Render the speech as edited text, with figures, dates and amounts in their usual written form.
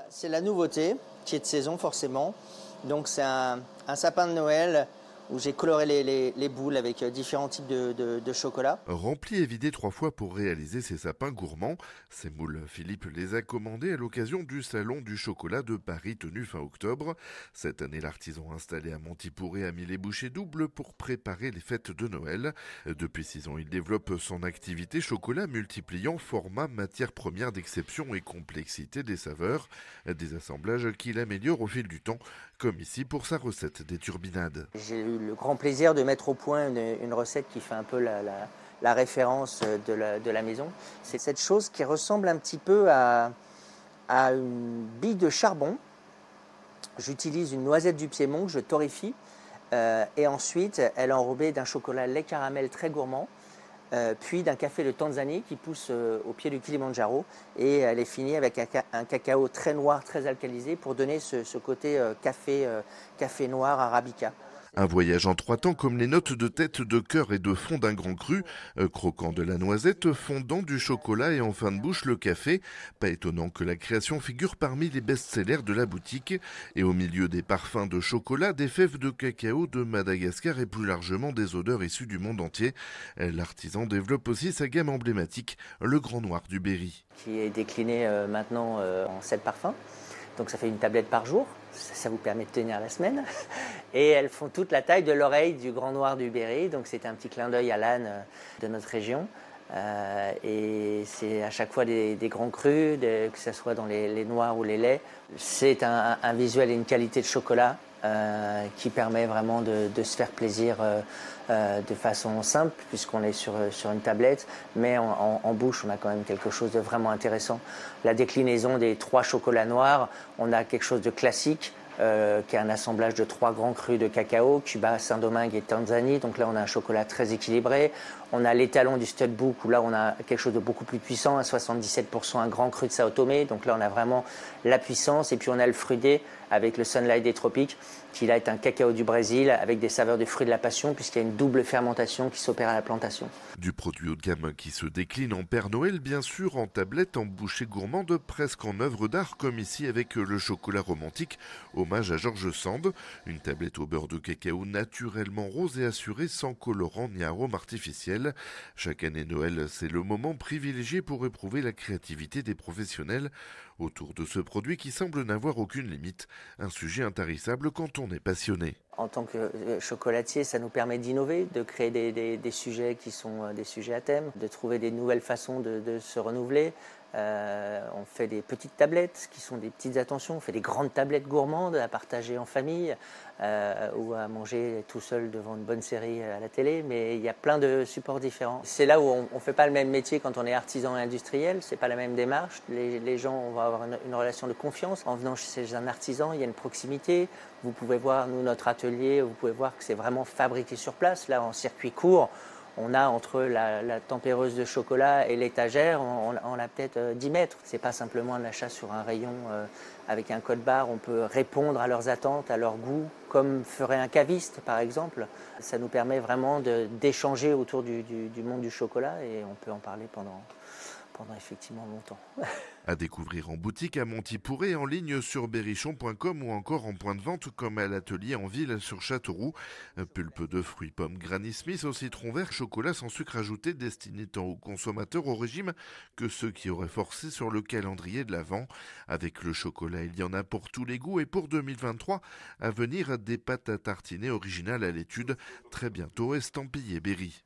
C'est la nouveauté qui est de saison forcément. Donc c'est un sapin de Noël où j'ai coloré les boules avec différents types de chocolat. Remplis et vidés 3 fois pour réaliser ces sapins gourmands. Ces moules, Philippe les a commandés à l'occasion du Salon du chocolat de Paris tenu fin octobre. Cette année, l'artisan installé à Montipouré a mis les bouchées doubles pour préparer les fêtes de Noël. Depuis 6 ans, il développe son activité chocolat multipliant format, matières premières d'exception et complexité des saveurs. Des assemblages qu'il améliore au fil du temps, comme ici pour sa recette des turbinades. J'ai eu le grand plaisir de mettre au point une recette qui fait un peu la référence de la maison. C'est cette chose qui ressemble un petit peu à une bille de charbon. J'utilise une noisette du Piémont que je torréfie et ensuite elle est enrobée d'un chocolat lait caramel très gourmand, puis d'un café de Tanzanie qui pousse au pied du Kilimandjaro, et elle est finie avec un cacao très noir, très alcalisé pour donner ce côté café noir arabica. Un voyage en 3 temps comme les notes de tête, de cœur et de fond d'un grand cru. Croquant de la noisette, fondant du chocolat et en fin de bouche le café. Pas étonnant que la création figure parmi les best-sellers de la boutique. Et au milieu des parfums de chocolat, des fèves de cacao de Madagascar et plus largement des odeurs issues du monde entier. L'artisan développe aussi sa gamme emblématique, le Grand Noir du Berry. Qui est décliné maintenant en 7 parfums. Donc ça fait une tablette par jour, ça vous permet de tenir la semaine. Et elles font toute la taille de l'oreille du Grand Noir du Berry, donc c'est un petit clin d'œil à l'âne de notre région. Et c'est à chaque fois des grands crus, que ce soit dans les noirs ou les laits. C'est un visuel et une qualité de chocolat qui permet vraiment de se faire plaisir de façon simple, puisqu'on est sur une tablette, mais en bouche on a quand même quelque chose de vraiment intéressant. La déclinaison des 3 chocolats noirs, on a quelque chose de classique, qui est un assemblage de 3 grands crus de cacao, Cuba, Saint-Domingue et Tanzanie. Donc là, on a un chocolat très équilibré. On a l'étalon du Studbook, où là, on a quelque chose de beaucoup plus puissant, à 77%, un grand cru de Sao Tomé. Donc là, on a vraiment la puissance. Et puis, on a le fruité avec le Sunlight des tropiques, qui là est un cacao du Brésil avec des saveurs de fruits de la passion, puisqu'il y a une double fermentation qui s'opère à la plantation. Du produit haut de gamme qui se décline en Père Noël, bien sûr, en tablette, en bouchée gourmande, presque en œuvre d'art, comme ici avec le chocolat romantique, hommage à George Sand. Une tablette au beurre de cacao naturellement rose et assurée sans colorant ni arôme artificiel. Chaque année Noël, c'est le moment privilégié pour éprouver la créativité des professionnels autour de ce produit qui semble n'avoir aucune limite. Un sujet intarissable quand on est passionné. En tant que chocolatier, ça nous permet d'innover, de créer des sujets qui sont des sujets à thème, de trouver des nouvelles façons de se renouveler. On fait des petites tablettes qui sont des petites attentions, on fait des grandes tablettes gourmandes à partager en famille ou à manger tout seul devant une bonne série à la télé, mais il y a plein de supports différents. C'est là où on ne fait pas le même métier quand on est artisan et industriel, c'est pas la même démarche. Les gens, on va avoir une relation de confiance. En venant chez un artisan, il y a une proximité. Vous pouvez voir, nous, notre atelier, vous pouvez voir que c'est vraiment fabriqué sur place. Là, en circuit court, on a entre la tempéreuse de chocolat et l'étagère, on a peut-être 10 mètres. Ce n'est pas simplement un achat sur un rayon avec un code barre. On peut répondre à leurs attentes, à leur goût, comme ferait un caviste, par exemple. Ça nous permet vraiment d'échanger autour du monde du chocolat, et on peut en parler pendant effectivement longtemps. À découvrir en boutique à Montipouré, en ligne sur berrichon.com ou encore en point de vente comme à l'atelier en ville sur Châteauroux. Pulpe de fruits, pommes, Granny Smith au citron vert, chocolat sans sucre ajouté destiné tant aux consommateurs au régime que ceux qui auraient forcé sur le calendrier de l'Avent. Avec le chocolat, il y en a pour tous les goûts et pour 2023, à venir des pâtes à tartiner originales à l'étude, très bientôt estampillées Berry.